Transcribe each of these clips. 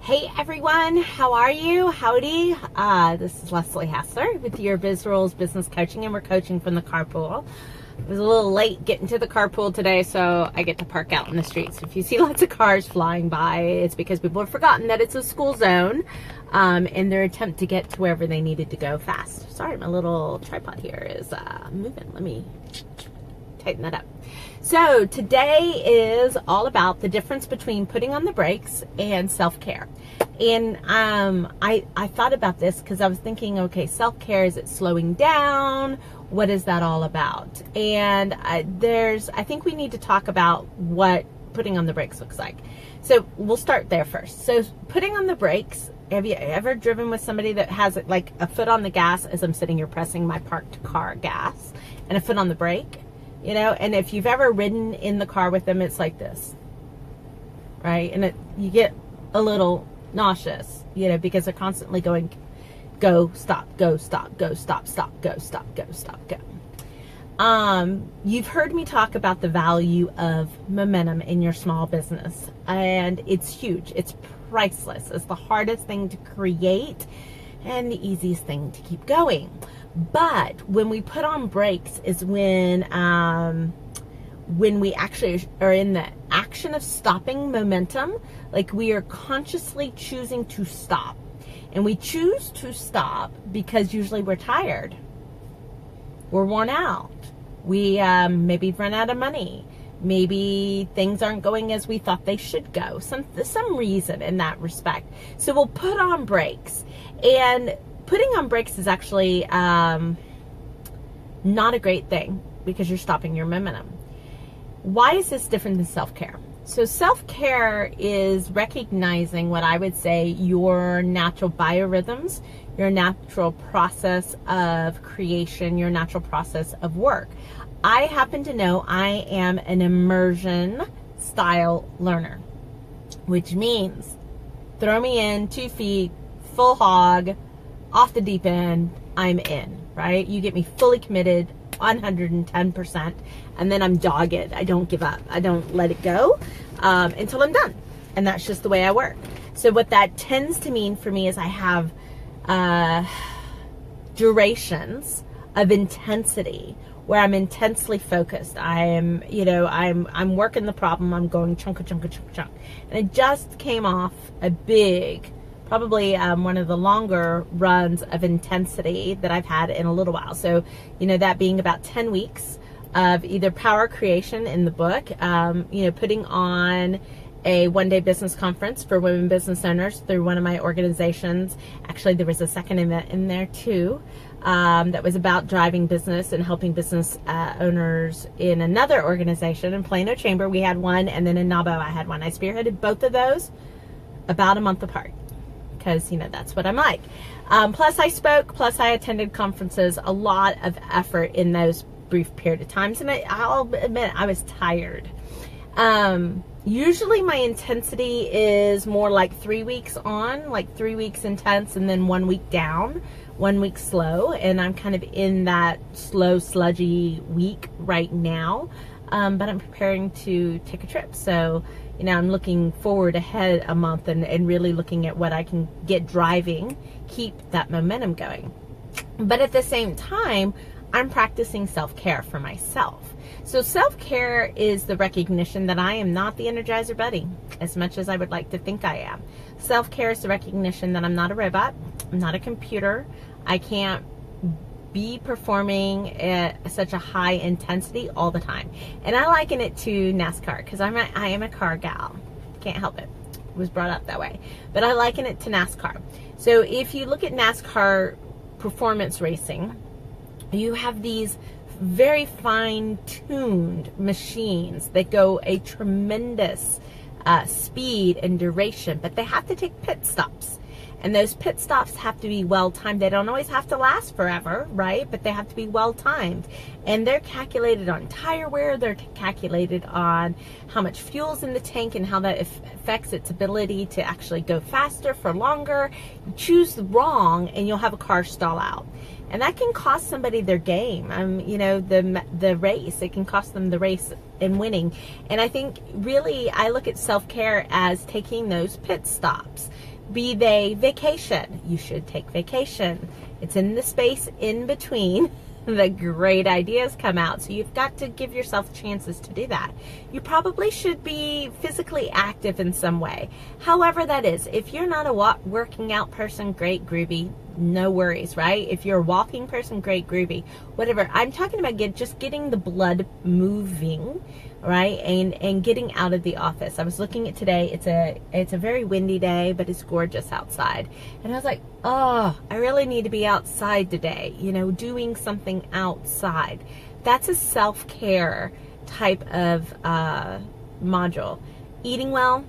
Hey everyone, how are you? Howdy. This is Leslie Hassler with your Biz Rules Business Coaching, and we're coaching from the carpool. I was a little late getting to the carpool today, so I get to park out in the streets. If you see lots of cars flying by, it's because people have forgotten that it's a school zone in their attempt to get to wherever they needed to go fast. Sorry, my little tripod here is moving. Let me tighten that up. So today is all about the difference between putting on the brakes and self-care. And I thought about this because I was thinking, okay, self-care, is it slowing down? What is that all about? And I think we need to talk about what putting on the brakes looks like. So we'll start there first. So putting on the brakes, have you ever driven with somebody that has like a foot on the gas as I'm sitting here pressing my parked car gas and a foot on the brake? You know, and if you've ever ridden in the car with them, it's like this, right? And you get a little nauseous, you know, because they're constantly going, go, stop, go, stop, go, stop, stop, go, stop, go, stop, go. You've heard me talk about the value of momentum in your small business, and it's huge. It's priceless. It's the hardest thing to create and the easiest thing to keep going. But when we put on brakes is when we actually are in the action of stopping momentum, like we are consciously choosing to stop. And we choose to stop because usually we're tired. We're worn out. We maybe run out of money. Maybe things aren't going as we thought they should go. Some reason in that respect. So we'll put on brakes. And putting on brakes is actually not a great thing because you're stopping your momentum. Why is this different than self-care? So self-care is recognizing what I would say your natural biorhythms, your natural process of creation, your natural process of work. I happen to know I am an immersion style learner, which means throw me in 2 feet, full hog, off the deep end, I'm in, right? You get me fully committed, 110%, and then I'm dogged. I don't give up. I don't let it go until I'm done. And that's just the way I work. So what that tends to mean for me is I have durations of intensity where I'm intensely focused. I'm working the problem. I'm going chunk. And I just came off a big, probably one of the longer runs of intensity that I've had in a little while. So, that being about 10 weeks of either power creation in the book, putting on a one-day business conference for women business owners through one of my organizations. Actually, there was a second event in there too that was about driving business and helping business owners in another organization. In Plano Chamber, we had one, and then in Nabo, I had one. I spearheaded both of those about a month apart, because that's what I'm like. Plus I spoke, plus I attended conferences, a lot of effort in those brief period of times, and I'll admit I was tired. Usually my intensity is more like 3 weeks on, like 3 weeks intense, and then 1 week down, 1 week slow, and I'm kind of in that slow, sludgy week right now. But I'm preparing to take a trip, so I'm looking forward ahead a month and really looking at what I can get driving, keep that momentum going. But at the same time, I'm practicing self-care for myself. So self-care is the recognition that I am not the Energizer Bunny, as much as I would like to think I am. Self-care is the recognition that I'm not a robot, I'm not a computer, I can't be performing at such a high intensity all the time. And I liken it to NASCAR because I am a car gal. Can't help it. Was brought up that way. But I liken it to NASCAR. So if you look at NASCAR performance racing, you have these very fine-tuned machines that go a tremendous speed and duration, but they have to take pit stops. And those pit stops have to be well-timed. They don't always have to last forever, right? But they have to be well-timed. And they're calculated on tire wear. They're calculated on how much fuel's in the tank and how that affects its ability to actually go faster for longer. You choose wrong and you'll have a car stall out. And that can cost somebody their game. The race. It can cost them the race in winning. And I think really I look at self-care as taking those pit stops. Be they vacation. You should take vacation. It's in the space in between the great ideas come out. So you've got to give yourself chances to do that. You probably should be physically active in some way. However that is. If you're not a working out person, great, groovy, no worries, right? If you're a walking person, great, groovy, whatever. I'm talking about just getting the blood moving, right? And getting out of the office. I was looking at today. It's a very windy day, but it's gorgeous outside. And I was like, oh, I really need to be outside today, you know, doing something outside. That's a self-care type of module. Eating well,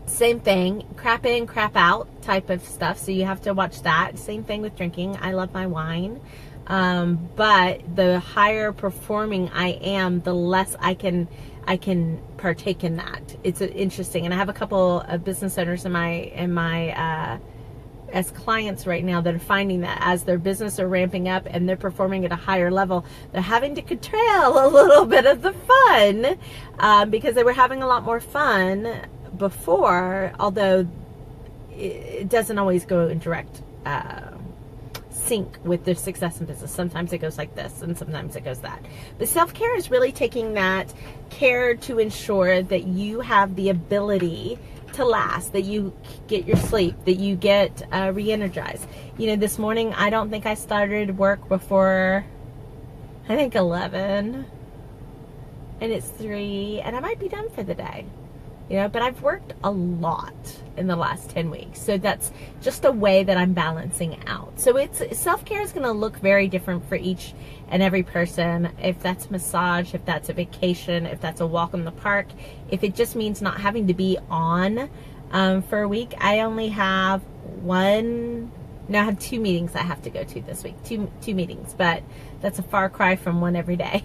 same thing. Crap in, crap out type of stuff. So you have to watch that. Same thing with drinking. I love my wine. But the higher performing I am, the less I can partake in that. It's interesting. And I have a couple of business owners in my as clients right now that are finding that as their business are ramping up and they're performing at a higher level, they're having to curtail a little bit of the fun, because they were having a lot more fun before, although it doesn't always go in direct sync with their success in business. Sometimes it goes like this and sometimes it goes that. But self-care is really taking that care to ensure that you have the ability to last, that you get your sleep, that you get re-energized. You know, this morning I don't think I started work before I think 11, and it's 3, and I might be done for the day. You know, but I've worked a lot in the last 10 weeks. So that's just a way that I'm balancing out. So self-care is going to look very different for each and every person. If that's massage, if that's a vacation, if that's a walk in the park, if it just means not having to be on for a week. I only have I have 2 meetings I have to go to this week. Two meetings, but that's a far cry from one every day.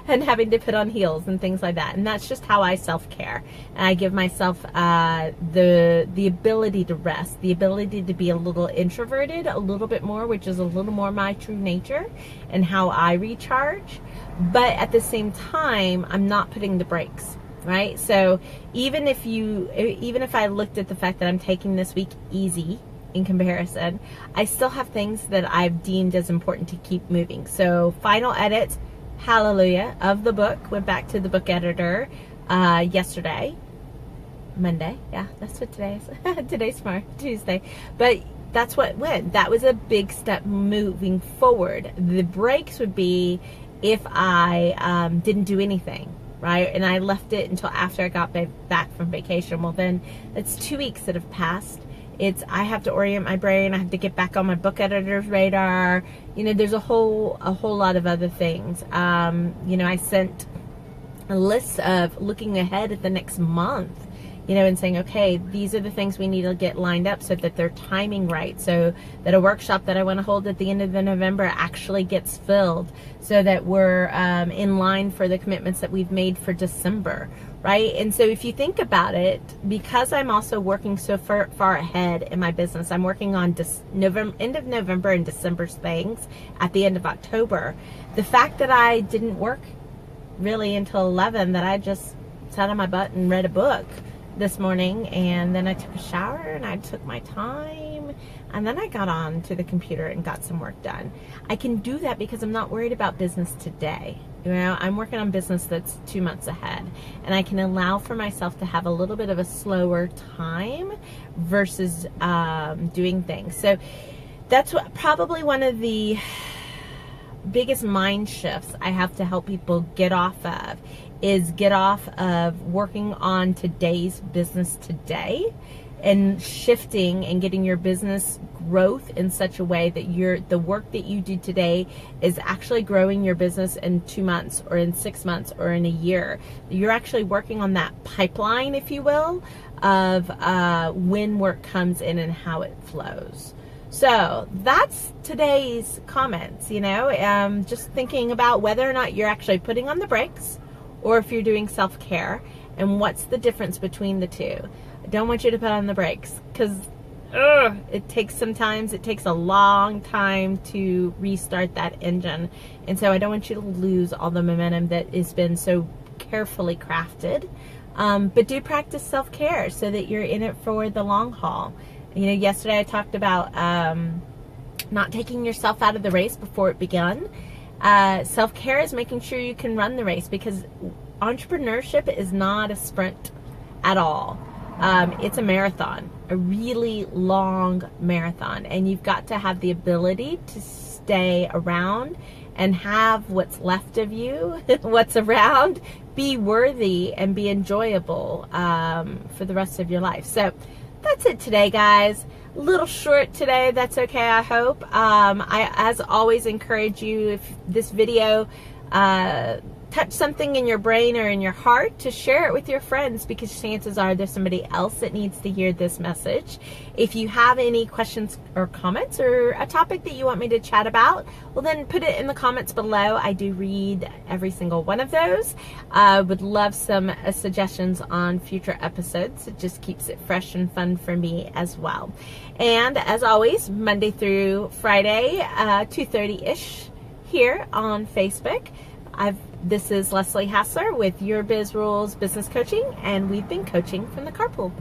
And having to put on heels and things like that. And that's just how I self-care. And I give myself the ability to rest, the ability to be a little introverted, a little bit more, which is a little more my true nature and how I recharge. But at the same time, I'm not putting the brakes, right? So even if I looked at the fact that I'm taking this week easy in comparison, I still have things that I've deemed as important to keep moving. So final edit, hallelujah, of the book. Went back to the book editor yesterday, Monday. Yeah, that's what today is. Today's tomorrow, Tuesday. But that's what went. That was a big step moving forward. The breaks would be if I didn't do anything, right? And I left it until after I got back from vacation. Well, then it's 2 weeks that have passed. I have to orient my brain. I have to get back on my book editor's radar. You know, there's a whole lot of other things. You know, I sent a list of looking ahead at the next month, you know, and saying, okay, these are the things we need to get lined up so that they're timing right, so that a workshop that I want to hold at the end of November actually gets filled, so that we're in line for the commitments that we've made for December, right? And so if you think about it, because I'm also working so far ahead in my business, I'm working on end of November and December's things at the end of October. The fact that I didn't work really until 11, that I just sat on my butt and read a book this morning, and then I took a shower and I took my time, and then I got on to the computer and got some work done. I can do that because I'm not worried about business today. You know, I'm working on business that's 2 months ahead, and I can allow for myself to have a little bit of a slower time versus doing things. So that's probably one of the biggest mind shifts I have to help people get off of, is get off of working on today's business today and shifting and getting your business growth in such a way that the work that you do today is actually growing your business in 2 months or in 6 months or in a year. You're actually working on that pipeline, if you will, of when work comes in and how it flows. So that's today's comments, you know, just thinking about whether or not you're actually putting on the brakes or if you're doing self-care, and what's the difference between the two. I don't want you to put on the brakes, because it takes a long time to restart that engine. And so I don't want you to lose all the momentum that has been so carefully crafted But do practice self-care so that you're in it for the long haul. You know, yesterday I talked about not taking yourself out of the race before it begun. Self-care is making sure you can run the race, because entrepreneurship is not a sprint at all. It's a marathon, a really long marathon, and you've got to have the ability to stay around and have what's left of you, what's around, be worthy and be enjoyable for the rest of your life. So that's it today, guys. A little short today. That's okay, I hope. I, as always, encourage you, if this video touch something in your brain or in your heart, to share it with your friends, because chances are there's somebody else that needs to hear this message. If you have any questions or comments or a topic that you want me to chat about, well, then put it in the comments below. I do read every single one of those. Would love some suggestions on future episodes. It just keeps it fresh and fun for me as well. And as always, Monday through Friday, 2:30-ish here on Facebook. This is Leslie Hassler with Your Biz Rules Business Coaching, and we've been coaching from the carpool.